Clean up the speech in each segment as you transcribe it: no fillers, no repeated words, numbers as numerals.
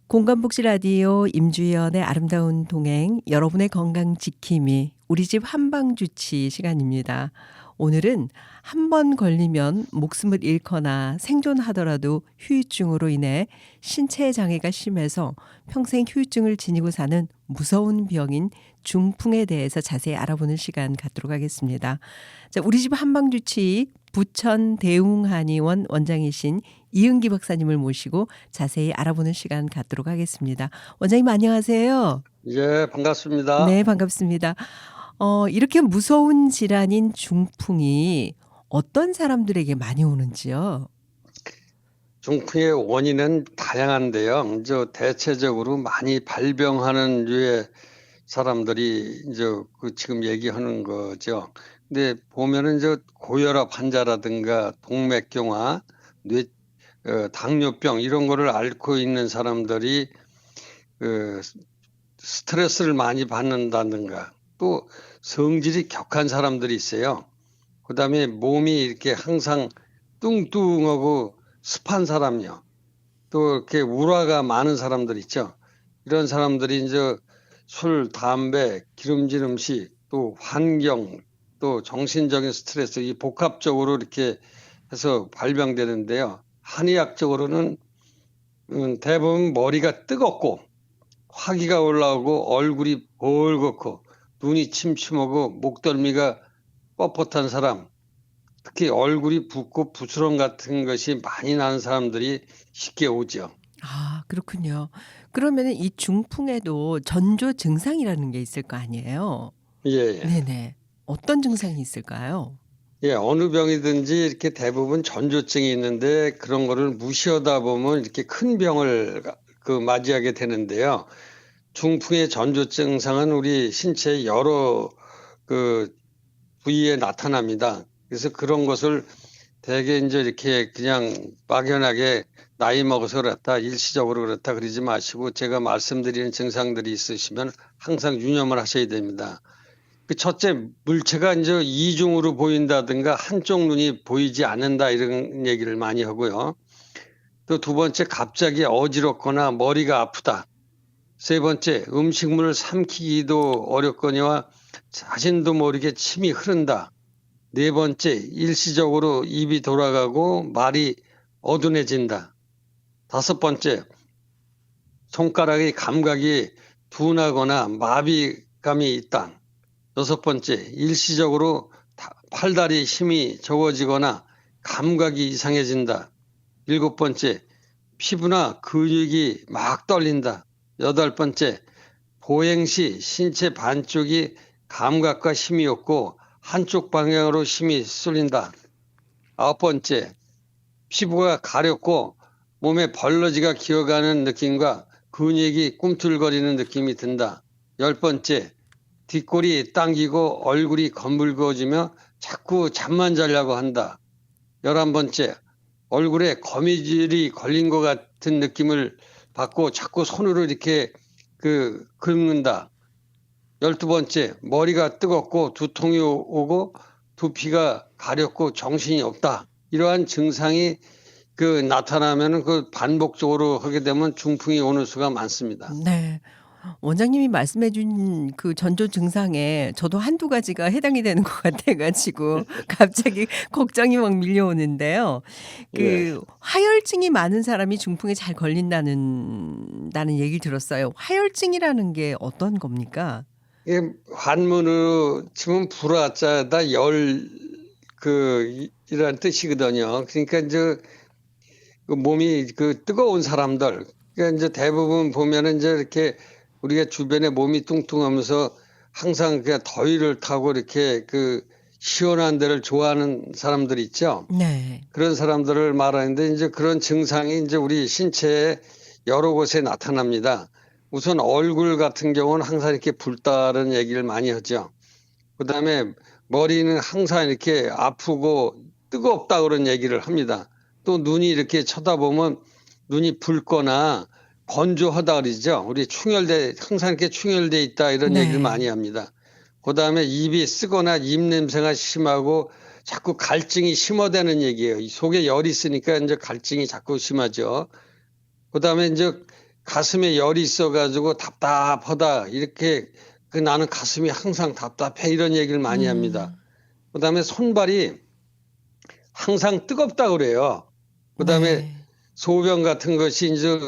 공감복지 라디오 임주연의 아름다운 동행, 여러분의 건강 지킴이 우리 집 한방주치 시간입니다. 오늘은 한 번 걸리면 목숨을 잃거나 생존하더라도 후유증으로 인해 신체 장애가 심해서 평생 후유증을 지니고 사는 무서운 병인 중풍에 대해서 자세히 알아보는 시간 갖도록 하겠습니다. 자, 우리 집 한방주치 부천 대웅한의원 원장이신 이은기 박사님을 모시고 자세히 알아보는 시간 갖도록 하겠습니다. 원장님 안녕하세요. 예, 반갑습니다. 네, 반갑습니다. 이렇게 무서운 질환인 중풍이 어떤 사람들에게 많이 오는지요? 중풍의 원인은 다양한데요. 대체적으로 많이 발병하는 류의 사람들이 지금 얘기하는 거죠. 근데 보면은 고혈압 환자라든가 동맥경화, 당뇨병 이런 거를 앓고 있는 사람들이 스트레스를 많이 받는다든가 또 성질이 격한 사람들이 있어요. 그 다음에 몸이 이렇게 항상 뚱뚱하고 습한 사람요. 또 이렇게 우라가 많은 사람들 있죠. 이런 사람들이 술, 담배, 기름진 음식, 또 환경, 또 정신적인 스트레스 이 복합적으로 이렇게 해서 발병되는데요. 한의학적으로는 대부분 머리가 뜨겁고 화기가 올라오고 얼굴이 벌겋고 눈이 침침하고 목덜미가 뻣뻣한 사람, 특히 얼굴이 붓고 부스럼 같은 것이 많이 나는 사람들이 쉽게 오죠. 아, 그렇군요. 그러면은 이 중풍에도 전조 증상이라는 게 있을 거 아니에요? 예, 예. 네네. 어떤 증상이 있을까요? 예, 어느 병이든지 이렇게 대부분 전조증이 있는데 그런 거를 무시하다 보면 이렇게 큰 병을 맞이하게 되는데요. 중풍의 전조증상은 우리 신체의 여러 부위에 나타납니다. 그래서 그런 것을 대개 이렇게 그냥 막연하게 나이 먹어서 그렇다, 일시적으로 그렇다 그러지 마시고 제가 말씀드리는 증상들이 있으시면 항상 유념을 하셔야 됩니다. 첫째, 물체가 이중으로 보인다든가 한쪽 눈이 보이지 않는다 이런 얘기를 많이 하고요. 또 두 번째, 갑자기 어지럽거나 머리가 아프다. 세 번째, 음식물을 삼키기도 어렵거니와 자신도 모르게 침이 흐른다. 네 번째, 일시적으로 입이 돌아가고 말이 어둔해진다. 다섯 번째, 손가락의 감각이 둔하거나 마비감이 있다. 여섯 번째, 일시적으로 팔다리 힘이 적어지거나 감각이 이상해진다. 일곱 번째, 피부나 근육이 막 떨린다. 여덟 번째, 보행 시 신체 반쪽이 감각과 힘이 없고 한쪽 방향으로 힘이 쏠린다. 아홉 번째, 피부가 가렵고 몸에 벌러지가 기어가는 느낌과 근육이 꿈틀거리는 느낌이 든다. 열 번째, 뒷골이 당기고 얼굴이 검붉어지며 자꾸 잠만 자려고 한다. 11번째, 얼굴에 거미줄이 걸린 것 같은 느낌을 받고 자꾸 손으로 이렇게 긁는다. 12번째, 머리가 뜨겁고 두통이 오고 두피가 가렵고 정신이 없다. 이러한 증상이 나타나면 반복적으로 하게 되면 중풍이 오는 수가 많습니다. 네. 원장님이 말씀해 준 그 전조 증상에 저도 한두 가지가 해당이 되는 것 같아 가지고 갑자기 걱정이 막 밀려오는데요. 예. 화열증이 많은 사람이 중풍에 잘 걸린다는 얘기를 들었어요. 화열증이라는 게 어떤 겁니까? 이게 한문으로 치면 불화자다 이란 뜻이거든요. 그러니까 몸이 뜨거운 사람들, 그러니까 대부분 보면은 이렇게 우리가 주변에 몸이 뚱뚱하면서 항상 더위를 타고 이렇게 시원한 데를 좋아하는 사람들 있죠. 네. 그런 사람들을 말하는데 그런 증상이 우리 신체에 여러 곳에 나타납니다. 우선 얼굴 같은 경우는 항상 이렇게 붉다는 얘기를 많이 하죠. 그 다음에 머리는 항상 이렇게 아프고 뜨겁다 그런 얘기를 합니다. 또 눈이 이렇게 쳐다보면 눈이 붉거나 건조하다 그러죠. 우리 항상 이렇게 충혈돼 있다 이런 네. 얘기를 많이 합니다. 그 다음에 입이 쓰거나 입 냄새가 심하고 자꾸 갈증이 심화되는 얘기예요. 이 속에 열이 있으니까 갈증이 자꾸 심하죠. 그 다음에 가슴에 열이 있어가지고 답답하다 이렇게 나는 가슴이 항상 답답해 이런 얘기를 많이 합니다. 그다음에 손발이 항상 뜨겁다 그래요. 그다음에 네. 소변 같은 것이 이제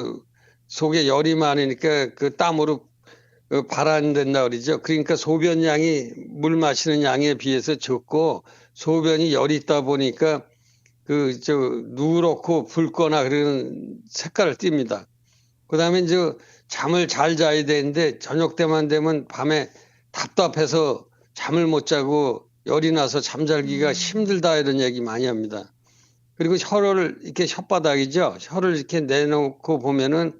속에 열이 많으니까 그 땀으로 발환된다 그러죠. 그러니까 소변량이 물 마시는 양에 비해서 적고 소변이 열이 있다 보니까 누렇고 붉거나 그런 색깔을 띱니다. 그다음에 이제 잠을 잘 자야 되는데 저녁 때만 되면 밤에 답답해서 잠을 못 자고 열이 나서 잠잘기가 힘들다 이런 얘기 많이 합니다. 그리고 혀를 이렇게 혓바닥이죠. 혀를 이렇게 내놓고 보면은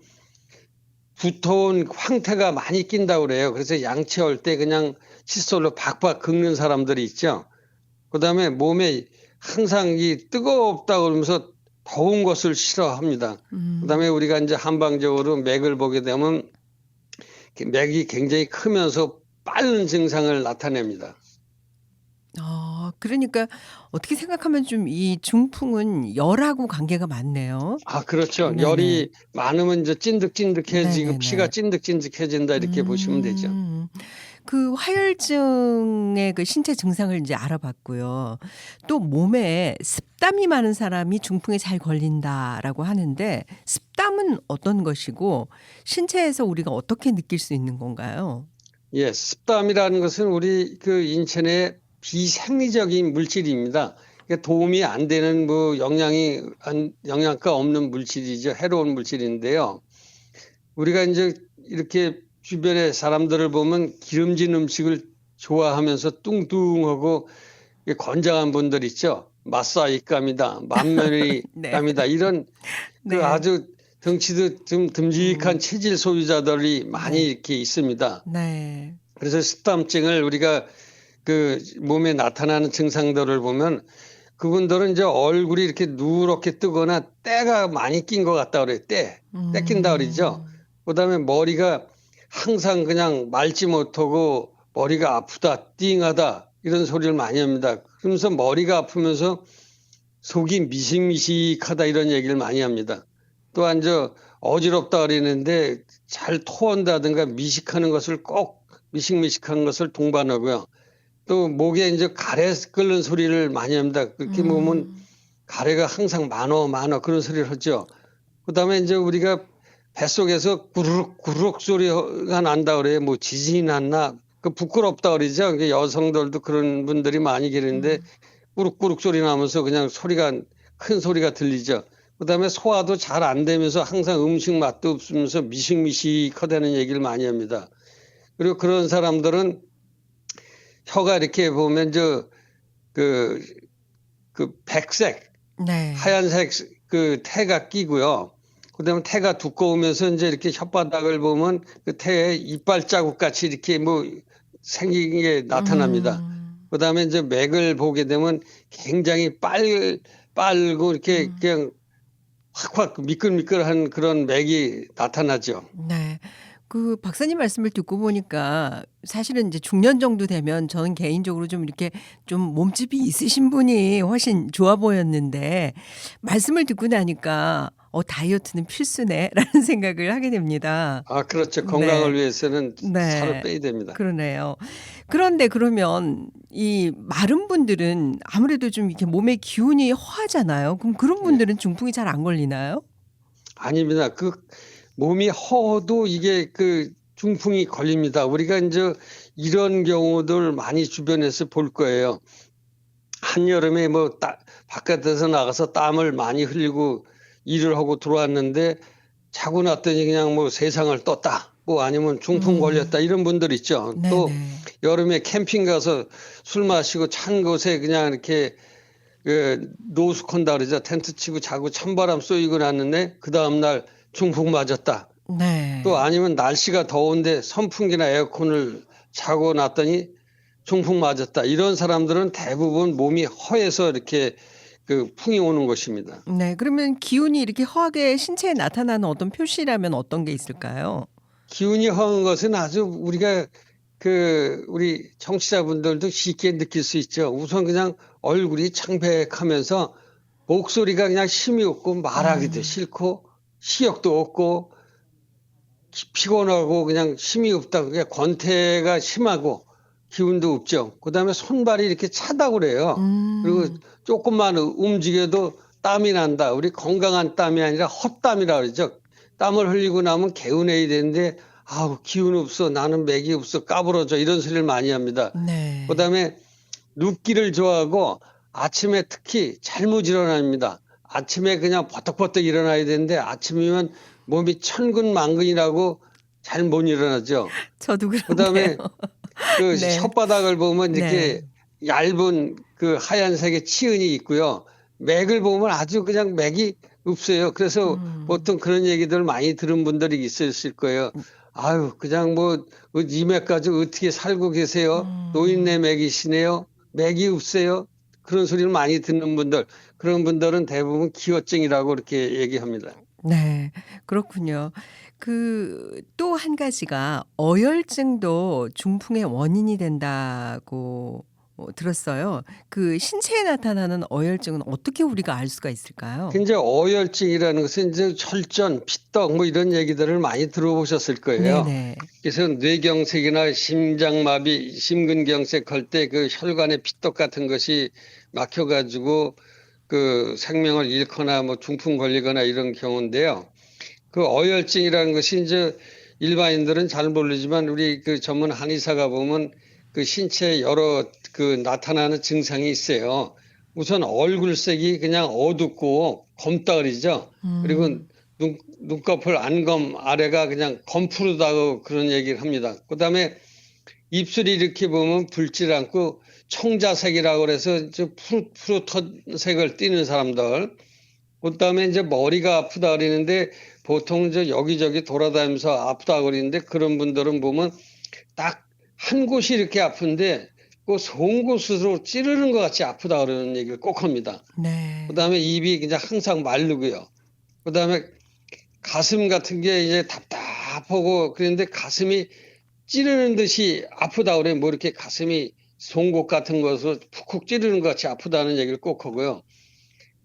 두터운 황태가 많이 낀다고 그래요. 그래서 양치할 때 그냥 칫솔로 박박 긁는 사람들이 있죠. 그다음에 몸에 항상 이 뜨겁다 그러면서 더운 것을 싫어합니다. 그다음에 우리가 이제 한방적으로 맥을 보게 되면 맥이 굉장히 크면서 빠른 증상을 나타냅니다. 그러니까 어떻게 생각하면 좀 이 중풍은 열하고 관계가 많네요. 아, 그렇죠. 네네. 열이 많으면 이제 찐득찐득해지고 피가 네네네. 찐득찐득해진다 이렇게 보시면 되죠. 그 화열증의 그 신체 증상을 이제 알아봤고요. 또 몸에 습담이 많은 사람이 중풍에 잘 걸린다라고 하는데 습담은 어떤 것이고 신체에서 우리가 어떻게 느낄 수 있는 건가요? 예, 습담이라는 것은 우리 그 인체 내 비생리적인 물질입니다. 그러니까 도움이 안 되는 영양가 없는 물질이죠. 해로운 물질인데요. 우리가 이제 이렇게 주변의 사람들을 보면 기름진 음식을 좋아하면서 뚱뚱하고 건장한 분들 있죠. 맛사이감이다, 만면이감이다 네. 이런 네. 아주 덩치도 좀 듬직한 체질 소유자들이 많이 네. 이렇게 있습니다. 네. 그래서 습담증을 우리가 그 몸에 나타나는 증상들을 보면 그분들은 이제 얼굴이 이렇게 누렇게 뜨거나 때가 많이 낀 것 같다 그래요. 때 낀다 그러죠. 그다음에 머리가 항상 그냥 맑지 못하고 머리가 아프다, 띵하다 이런 소리를 많이 합니다. 그러면서 머리가 아프면서 속이 미식미식하다 이런 얘기를 많이 합니다. 또한 어지럽다 그러는데 잘 토한다든가 미식하는 것을 꼭 미식미식한 것을 동반하고요. 또 목에 이제 가래 끓는 소리를 많이 합니다. 그렇게 보면 가래가 항상 많어 그런 소리를 하죠. 그다음에 이제 우리가 뱃속에서 구르륵 구르륵 소리가 난다 그래요. 뭐 지진이 났나? 그 부끄럽다 그러죠. 여성들도 그런 분들이 많이 계는데 꾸룩꾸룩 소리 나면서 그냥 큰 소리가 들리죠. 그다음에 소화도 잘 안 되면서 항상 음식 맛도 없으면서 미식미식하다는 얘기를 많이 합니다. 그리고 그런 사람들은 혀가 이렇게 보면 그 백색, 네. 하얀색 그 태가 끼고요. 그다음에 태가 두꺼우면서 이제 이렇게 혓바닥을 보면 그 태에 이빨 자국 같이 이렇게 생긴 게 나타납니다. 그다음에 이제 맥을 보게 되면 굉장히 빨고 이렇게 그냥 확확 미끌미끌한 그런 맥이 나타나죠. 네. 그 박사님 말씀을 듣고 보니까 사실은 이제 중년 정도 되면 저는 개인적으로 좀 이렇게 좀 몸집이 있으신 분이 훨씬 좋아 보였는데 말씀을 듣고 나니까 '다이어트는 필수네.'라는 생각을 하게 됩니다. 아, 그렇죠. 네. 건강을 위해서는 살을 네. 빼야 됩니다. 그러네요. 그런데 그러면 이 마른 분들은 아무래도 좀 이렇게 몸의 기운이 허하잖아요. 그럼 그런 네. 분들은 중풍이 잘 안 걸리나요? 아닙니다. 몸이 허도 이게 중풍이 걸립니다. 우리가 이제 이런 경우들 많이 주변에서 볼 거예요. 한여름에 바깥에서 나가서 땀을 많이 흘리고 일을 하고 들어왔는데 자고 났더니 그냥 세상을 떴다. 아니면 중풍 걸렸다. 이런 분들 있죠. 또 네네. 여름에 캠핑 가서 술 마시고 찬 곳에 그냥 이렇게 노숙한다 그러죠. 텐트 치고 자고 찬바람 쏘이고 났는데 그 다음날 중풍 맞았다. 네. 또 아니면 날씨가 더운데 선풍기나 에어컨을 자고 났더니 중풍 맞았다. 이런 사람들은 대부분 몸이 허해서 이렇게 풍이 오는 것입니다. 네. 그러면 기운이 이렇게 허하게 신체에 나타나는 어떤 표시라면 어떤 게 있을까요? 기운이 허한 것은 아주 우리가 우리 청취자분들도 쉽게 느낄 수 있죠. 우선 그냥 얼굴이 창백하면서 목소리가 그냥 힘이 없고 말하기도 싫고 시력도 없고 피곤하고 그냥 힘이 없다. 그게 권태가 심하고 기운도 없죠. 그다음에 손발이 이렇게 차다고 그래요. 그리고 조금만 움직여도 땀이 난다. 우리 건강한 땀이 아니라 헛땀이라 그러죠. 땀을 흘리고 나면 개운해야 되는데 아우 기운 없어. 나는 맥이 없어. 까부러져. 이런 소리를 많이 합니다. 네. 그다음에 눕기를 좋아하고 아침에 특히 잘못 일어납니다. 아침에 그냥 버떡버떡 일어나야 되는데 아침이면 몸이 천근만근이라고 잘 못 일어나죠. 저도 그런데요. 그다음에 그 네. 혓바닥을 보면 이렇게 얇은 그 하얀색의 치은이 있고요. 맥을 보면 아주 그냥 맥이 없어요. 그래서 보통 그런 얘기들 많이 들은 분들이 있으실 거예요. 아유, 그냥 뭐 이 맥 가지고 어떻게 살고 계세요? 노인네 맥이시네요. 맥이 없어요. 그런 소리를 많이 듣는 분들, 그런 분들은 대부분 기어증이라고 이렇게 얘기합니다. 네. 그렇군요. 또 한 가지가 어혈증도 중풍의 원인이 된다고 들었어요. 신체에 나타나는 어혈증은 어떻게 우리가 알 수가 있을까요? 이제 어혈증이라는 것은 이제 혈전, 피떡 뭐 이런 얘기들을 많이 들어보셨을 거예요. 네네. 그래서 뇌경색이나 심장마비, 심근경색 할 때 그 혈관에 피떡 같은 것이 막혀가지고 그 생명을 잃거나 뭐 중풍 걸리거나 이런 경우인데요. 그 어혈증이라는 것이 이제 일반인들은 잘 모르지만 우리 그 전문 한의사가 보면 그 신체에 여러 그 나타나는 증상이 있어요. 우선 얼굴색이 그냥 어둡고 검다그리죠. 그리고 눈꺼풀 안검 아래가 그냥 검푸르다고 그런 얘기를 합니다. 그다음에 입술이 이렇게 보면 붉지 않고 청자색이라고 그래서 푸릇푸릇한 색을 띠는 사람들. 그다음에 이제 머리가 아프다 그러는데 보통 이제 여기저기 돌아다니면서 아프다 그러는데 그런 분들은 보면 딱 한 곳이 이렇게 아픈데 그 송 곳으로 찌르는 것 같이 아프다 그러는 얘기를 꼭 합니다. 네. 그다음에 입이 그냥 항상 마르고요. 그다음에 가슴 같은 게 이제 답답하고 그런데 가슴이 찌르는 듯이 아프다 그래. 뭐 이렇게 가슴이 송곳 같은 것으로 푹푹 찌르는 것 같이 아프다는 얘기를 꼭 하고요.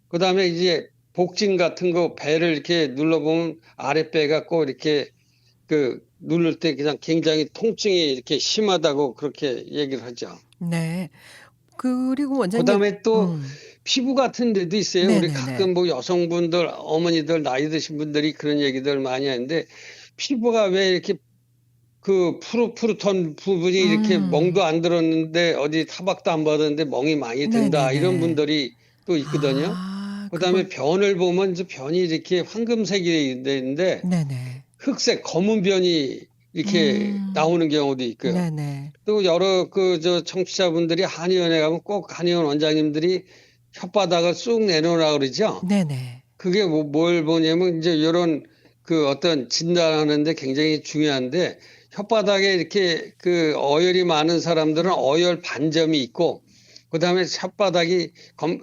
그다음에 이제 복진 같은 거 배를 이렇게 눌러보면 아랫배가 꼭 이렇게 그 누를 때 그냥 굉장히 통증이 이렇게 심하다고 그렇게 얘기를 하죠. 네. 그리고 원장님 그다음에 또 음. 피부 같은 데도 있어요. 우리 네네네. 가끔 뭐 여성분들, 어머니들, 나이 드신 분들이 그런 얘기들 많이 하는데 피부가 왜 이렇게 그 푸릇푸릇한 부분이 이렇게 멍도 안 들었는데 어디 타박도 안 받았는데 멍이 많이 든다. 이런 네네네. 분들이 또 있거든요. 그다음에 변을 보면 이제 변이 이렇게 황금색이 되는데 네네. 흑색 검은 변이 이렇게 나오는 경우도 있고요. 네네. 또 여러 그 저 청취자분들이 한의원에 가면 꼭 한의원 원장님들이 혓바닥을 쑥 내놓으라 그러죠. 네네. 그게 뭘 보냐면 이제 이런 그 어떤 진단하는데 굉장히 중요한데 혓바닥에 이렇게 그 어혈이 많은 사람들은 어혈 반점이 있고 그다음에 혓바닥이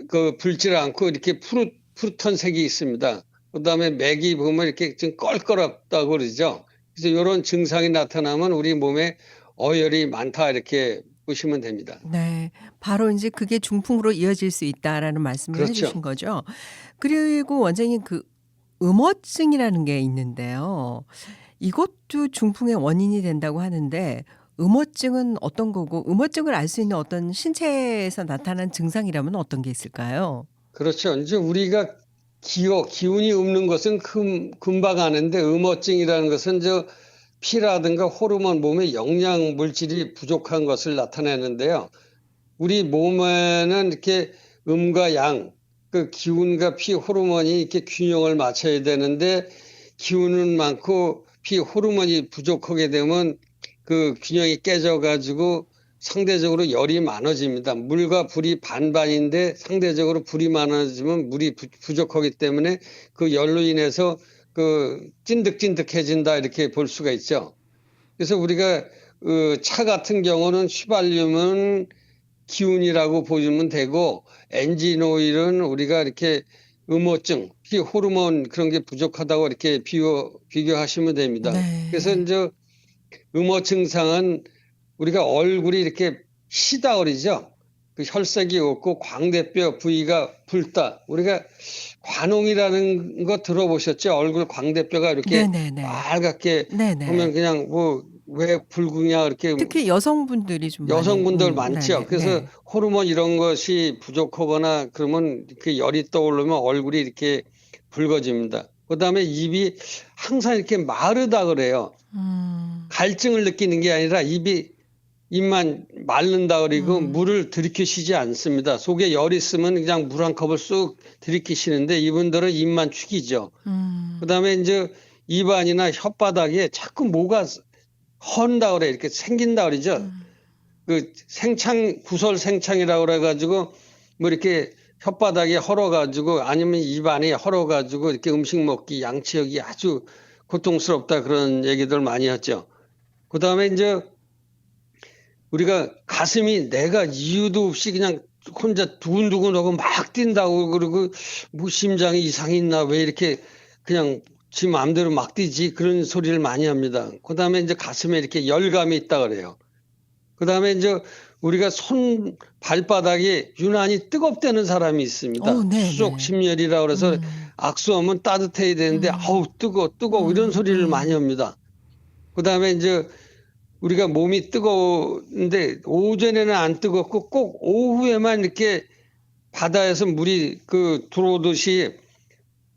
그 붉지 않고 이렇게 푸릇한 색이 있습니다. 그다음에 맥이 보면 이렇게 좀 껄껄하다고 그러죠. 그래서 이런 증상이 나타나면 우리 몸에 어혈이 많다 이렇게 보시면 됩니다. 네. 바로 인제 그게 중풍으로 이어질 수 있다라는 말씀을 해 그렇죠. 주신 거죠. 그리고 원장님 음어증이라는 게 있는데요. 이것도 중풍의 원인이 된다고 하는데 음어증은 어떤 거고 음어증을 알 수 있는 어떤 신체에서 나타난 증상이라면 어떤 게 있을까요? 그렇죠. 이제 우리가 기운이 없는 것은 금방 아는데 음어증이라는 것은 피라든가 호르몬 몸에 영양 물질이 부족한 것을 나타내는데요. 우리 몸에는 이렇게 음과 양, 그 기운과 피 호르몬이 이렇게 균형을 맞춰야 되는데 기운은 많고 피 호르몬이 부족하게 되면 그 균형이 깨져가지고 상대적으로 열이 많아집니다. 물과 불이 반반인데 상대적으로 불이 많아지면 물이 부족하기 때문에 그 열로 인해서 그 찐득찐득해진다 이렇게 볼 수가 있죠. 그래서 우리가 차 같은 경우는 휘발유는 기운이라고 보시면 되고 엔진 오일은 우리가 이렇게 음어증, 피 호르몬 그런 게 부족하다고 이렇게 비교하시면 됩니다. 그래서 네. 이제 음어 증상은 우리가 얼굴이 이렇게 시다 그러죠. 그 혈색이 없고 광대뼈 부위가 붉다. 우리가 관홍이라는 거 들어보셨죠? 얼굴 광대뼈가 이렇게 네네네. 빨갛게 보면 네네. 그냥 뭐 왜 붉으냐 이렇게 특히 여성분들이 좀 많이 여성분들 많죠. 네네. 그래서 네. 호르몬 이런 것이 부족하거나 그러면 그 열이 떠오르면 얼굴이 이렇게 붉어집니다. 그다음에 입이 항상 이렇게 마르다 그래요. 음. 갈증을 느끼는 게 아니라 입만 마른다 그리고 음. 물을 들이키시지 않습니다. 속에 열이 있으면 그냥 물 한 컵을 쑥 들이키시는데 이분들은 입만 축이죠. 그다음에 이제 입안이나 혓바닥에 자꾸 뭐가 헌다 그래 이렇게 생긴다 그러죠. 그 구설 생창이라고 그래가지고 뭐 이렇게 혓바닥에 헐어가지고 아니면 입안에 헐어가지고 이렇게 음식 먹기 양치하기 아주 고통스럽다 그런 얘기들 많이 하죠. 그다음에 이제 우리가 가슴이 내가 이유도 없이 그냥 혼자 두근두근하고 막 뛴다고 그러고 뭐 심장에 이상이 있나 왜 이렇게 그냥 지 마음대로 막 뛰지 그런 소리를 많이 합니다. 그다음에 이제 가슴에 이렇게 열감이 있다 그래요. 그다음에 이제 우리가 손 발바닥이 유난히 뜨겁다는 사람이 있습니다. 수족 네네. 심열이라 그래서 악수하면 따뜻해야 되는데 아우 뜨거 이런 소리를 많이 합니다. 그다음에 이제 우리가 몸이 뜨거운데 오전에는 안 뜨겁고 꼭 오후에만 이렇게 바다에서 물이 그 들어오듯이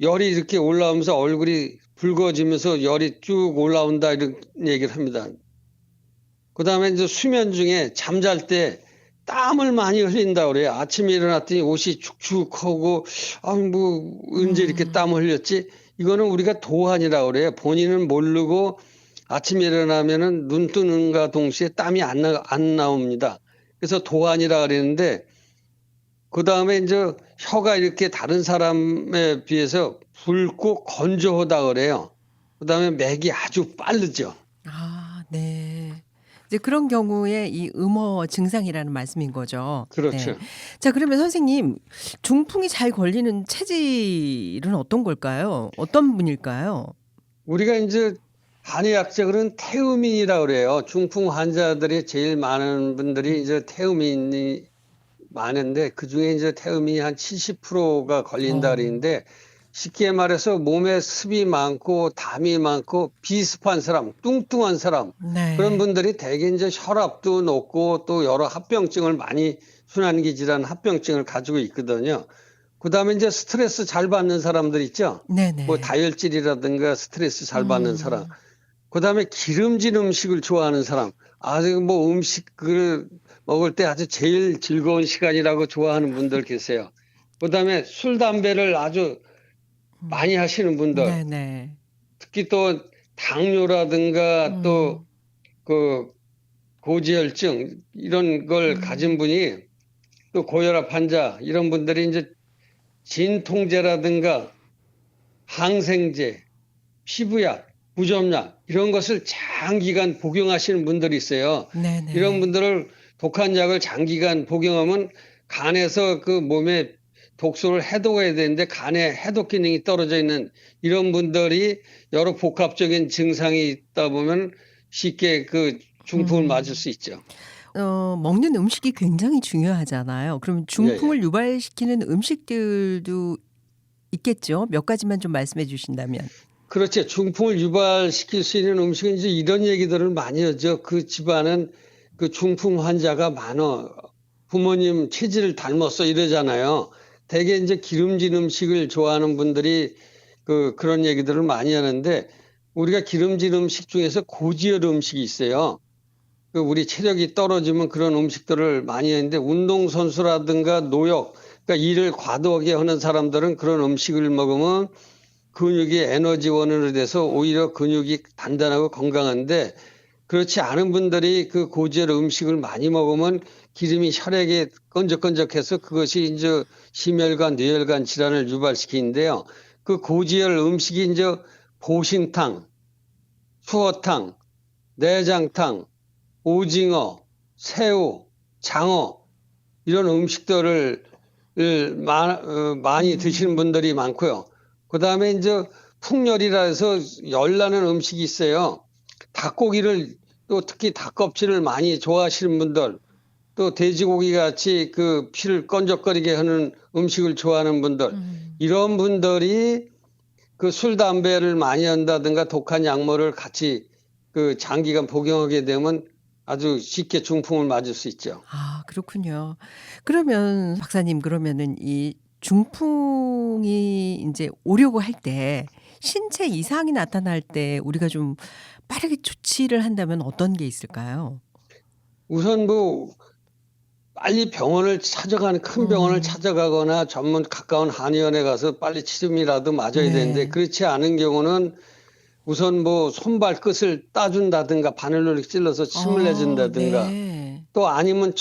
열이 이렇게 올라오면서 얼굴이 붉어지면서 열이 쭉 올라온다 이런 얘기를 합니다. 그다음에 이제 수면 중에 잠잘 때 땀을 많이 흘린다 그래요. 아침에 일어났더니 옷이 축축하고 뭐 언제 이렇게 땀을 흘렸지? 이거는 우리가 도환이라고 그래요. 본인은 모르고 아침에 일어나면은 눈 뜨는가 동시에 땀이 안 나옵니다. 그래서 도환이라 그러는데 그다음에 이제 혀가 이렇게 다른 사람에 비해서 붉고 건조하다 그래요. 그다음에 맥이 아주 빠르죠. 네. 이제 그런 경우에 이 음어 증상이라는 말씀인 거죠. 네. 그렇죠. 자, 그러면 선생님, 중풍이 잘 걸리는 체질은 어떤 걸까요? 어떤 분일까요? 우리가 이제 한의학적으로는 태음인이라고 그래요. 중풍 환자들이 제일 많은 분들이 이제 태음인이 많은데 그중에 이제 태음인이 한 70%가 걸린다 어. 그러는데 쉽게 말해서 몸에 습이 많고 담이 많고 비습한 사람, 뚱뚱한 사람 그런 네. 분들이 대개 이제 혈압도 높고 또 여러 합병증을 많이 순환기 질환 합병증을 가지고 있거든요. 그다음에 이제 스트레스 잘 받는 사람들 있죠. 뭐 네네. 다혈질이라든가 스트레스 잘 받는 사람. 음. 그다음에 기름진 음식을 좋아하는 사람. 아주 뭐 음식을 먹을 때 아주 제일 즐거운 시간이라고 좋아하는 분들 계세요. 그다음에 술, 담배를 아주 많이 하시는 분들. 네네. 특히 또 당뇨라든가 또 음. 그 고지혈증 이런 걸 가진 분이 또 고혈압 환자 이런 분들이 이제 진통제라든가 항생제, 피부약, 무좀약 이런 것을 장기간 복용하시는 분들이 있어요. 이런 네네. 분들을 독한 약을 장기간 복용하면 간에서 그 몸에 독소를 해독해야 되는데 간에 해독 기능이 떨어져 있는 이런 분들이 여러 복합적인 증상이 있다 보면 쉽게 그 중풍을 음. 맞을 수 있죠. 먹는 음식이 굉장히 중요하잖아요. 그럼 예, 예. 중풍을 유발시키는 음식들도 있겠죠? 몇 가지만 좀 말씀해 주신다면. 그렇죠. 중풍을 유발시킬 수 있는 음식은 이제 이런 얘기들을 많이 하죠. 그 집안은 그 중풍 환자가 많아. 부모님 체질을 닮았어 이러잖아요. 대개 이제 기름진 음식을 좋아하는 분들이 그런 얘기들을 많이 하는데 우리가 기름진 음식 중에서 고지혈 음식이 있어요. 우리 체력이 떨어지면 그런 음식들을 많이 하는데 운동선수라든가 노역, 그러니까 일을 과도하게 하는 사람들은 그런 음식을 먹으면 근육이 에너지원으로 돼서 오히려 근육이 단단하고 건강한데 그렇지 않은 분들이 그 고지혈 음식을 많이 먹으면 기름이 혈액에 끈적끈적해서 그것이 이제 심혈관, 뇌혈관 질환을 유발시키는데요. 그 고지혈 음식이 이제 보신탕, 추어탕, 내장탕, 오징어, 새우, 장어 이런 음식들을 많이 드시는 분들이 많고요. 그다음에 이제 풍열이라 해서 열나는 음식이 있어요. 닭고기를 또 특히 닭껍질을 많이 좋아하시는 분들 또 돼지고기 같이 그 피를 끈적거리게 하는 음식을 좋아하는 분들, 이런 분들이 그 술, 담배를 많이 한다든가 독한 약물을 같이 그 장기간 복용하게 되면 아주 쉽게 중풍을 맞을 수 있죠. 아 그렇군요. 그러면 박사님 그러면은 이 중풍이 인제 오려고 할 때 신체 이상이 나타날 때 우리가 좀 빠르게 조치를 한다면 어떤 게 있을까요? 우선 뭐 빨리 병원을 찾아가는 큰 병원을 음. 찾아가거나 전문 가까운 한의원에 가서 빨리 치료이라도 맞아야 되는데 네. 그렇지 않은 경우는 우선 뭐 손발 끝을 따준다든가 바늘로 이렇게 찔러서 침을 내준다든가 네. 또 아니면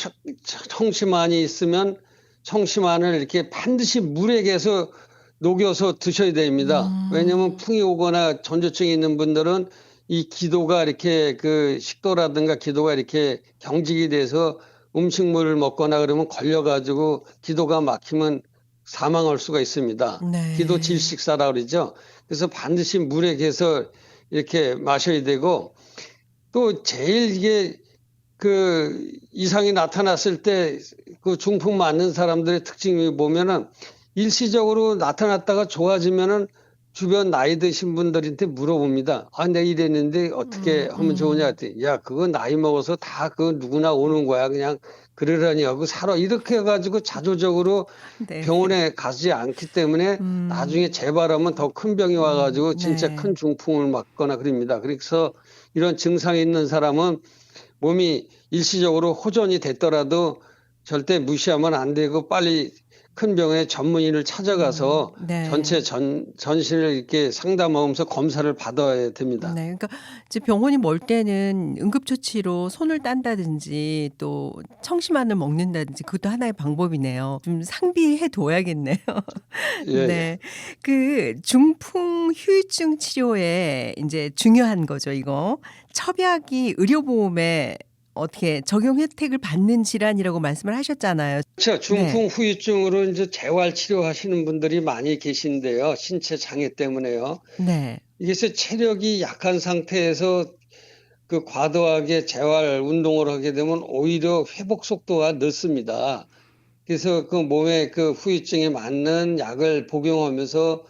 청심환이 있으면 청심환을 이렇게 반드시 물에 개서 녹여서 드셔야 됩니다. 왜냐하면 음. 풍이 오거나 전조증이 있는 분들은 이 기도가 이렇게 그 식도라든가 기도가 이렇게 경직이 돼서 음식물을 먹거나 그러면 걸려가지고 기도가 막히면 사망할 수가 있습니다. 기도 네. 질식사라 그러죠. 그래서 반드시 물에 개서 이렇게 마셔야 되고 또 제일 이게 그 이상이 나타났을 때 그 중풍 맞는 사람들의 특징이 보면은 일시적으로 나타났다가 좋아지면은 주변 나이 드신 분들한테 물어봅니다. 아, 내가 이랬는데 어떻게 하면 좋으냐 했더니 야, 그거 나이 먹어서 다 그 누구나 오는 거야. 그냥 그러려니 하고 살아. 이렇게 해가지고 자조적으로 네. 병원에 가지 않기 때문에 나중에 음. 재발하면 더 큰 병이 와가지고 진짜 네. 큰 중풍을 맞거나 그럽니다. 그래서 이런 증상이 있는 사람은 몸이 일시적으로 호전이 됐더라도 절대 무시하면 안 되고 빨리 큰 병의 전문의를 찾아가서 전체 네. 전신을 이렇게 상담하면서 검사를 받아야 됩니다. 네. 그러니까 이제 병원이 멀 때는 응급처치로 손을 딴다든지 또 청심환을 먹는다든지 그것도 하나의 방법이네요. 좀 상비해 둬야겠네요. 예, 예. 네. 그 중풍 후유증 치료에 인제 중요한 거죠 이거. 첩약이 의료보험에 어떻게 적용 혜택을 받는 질환이라고 말씀을 하셨잖아요. 그렇죠. 네. 중풍 후유증으로 이제 재활 치료하시는 분들이 많이 계신데요. 신체 장애 때문에요. 네. 이게 체력이 약한 상태에서 그 과도하게 재활 운동을 하게 되면 오히려 회복 속도가 늦습니다. 그래서 그 몸에 그 후유증에 맞는 약을 복용하면서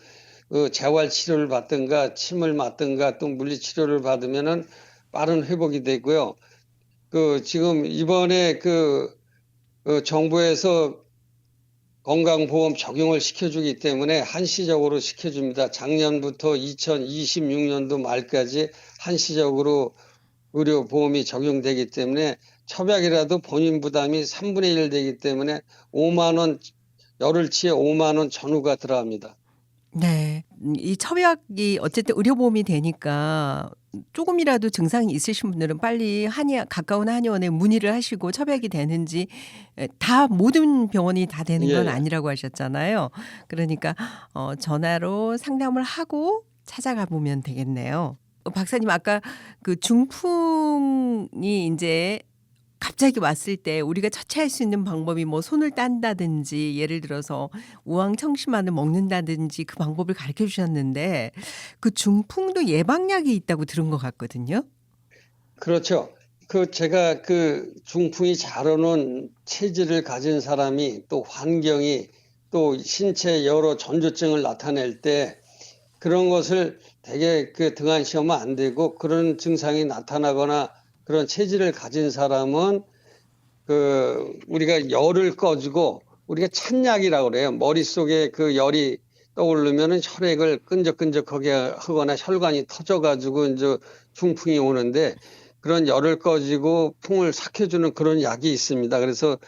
그 재활 치료를 받든가 침을 맞든가 또 물리 치료를 받으면은 빠른 회복이 되고요. 그 지금 이번에 정부에서 건강보험 적용을 시켜주기 때문에 한시적으로 시켜줍니다. 작년부터 2026년도 말까지 한시적으로 의료보험이 적용되기 때문에 첩약이라도 본인 부담이 3분의 1 되기 때문에 5만 원, 열흘치에 5만 원 전후가 들어갑니다. 네. 이 첩약이 어쨌든 의료보험이 되니까 쪼금이라도 증상이 있으신 분들은 빨리 가까운 한의원에 문의를 하시고 첩약이 되는지 다 모든 병원이 다 되는 건 예, 아니라고 하셨잖아요. 그러니까 전화로 상담을 하고 찾아가 보면 되겠네요. 박사님 아까 그 중풍이 인제 갑자기 왔을 때 우리가 처치할 수 있는 방법이 뭐 손을 딴다든지 예를 들어서 우황청심환을 먹는다든지 그 방법을 가르쳐 주셨는데 그 중풍도 예방약이 있다고 들은 것 같거든요. 그렇죠. 제가 그 중풍이 잘 오는 체질을 가진 사람이 또 환경이 또 신체 여러 전조증을 나타낼 때 그런 것을 되게 등한시하면 안 되고 그런 증상이 나타나거나 그런 체질을 가진 사람은 우리가 열을 꺼주고 우리가 찬약이라고 그래요. 머릿속에 그 열이 떠오르면은 혈액을 끈적끈적하게 하거나 혈관이 터져가지고 이제 중풍이 오는데 그런 열을 꺼지고 풍을 삭혀주는 그런 약이 있습니다. 그래서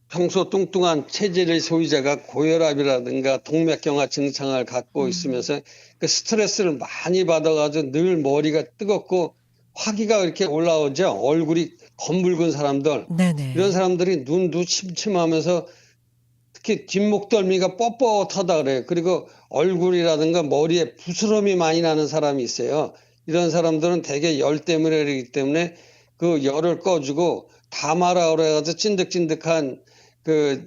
평소 뚱뚱한 체질의 소유자가 고혈압이라든가 동맥경화 증상을 갖고 있으면서 그 스트레스를 많이 받아가지고 늘 머리가 뜨겁고 화기가 이렇게 올라오죠. 얼굴이 검붉은 사람들. 이런 네네. 사람들이 눈도 침침하면서 특히 뒷목덜미가 뻣뻣하다 그래요. 그리고 얼굴이라든가 머리에 부스럼이 많이 나는 사람이 있어요. 이런 사람들은 대개 열 때문에 그러기 때문에 그 열을 꺼주고 다마라 그래가지고 찐득찐득한 그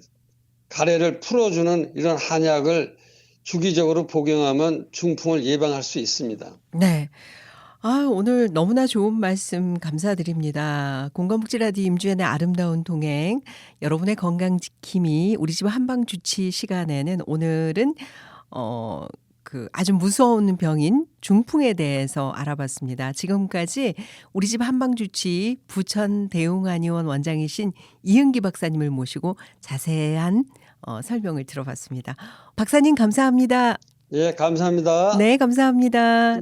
가래를 풀어주는 이런 한약을 주기적으로 복용하면 중풍을 예방할 수 있습니다. 네. 오늘 너무나 좋은 말씀 감사드립니다. 건강복지라디오 임주연의 아름다운 동행, 여러분의 건강 지킴이 우리 집 한방주치 시간에는 오늘은 아주 무서운 병인 중풍에 대해서 알아봤습니다. 지금까지 우리 집 한방주치 부천 대웅한의원 원장이신 이은기 박사님을 모시고 자세한 설명을 들어봤습니다. 박사님 감사합니다. 예, 감사합니다. 네, 감사합니다.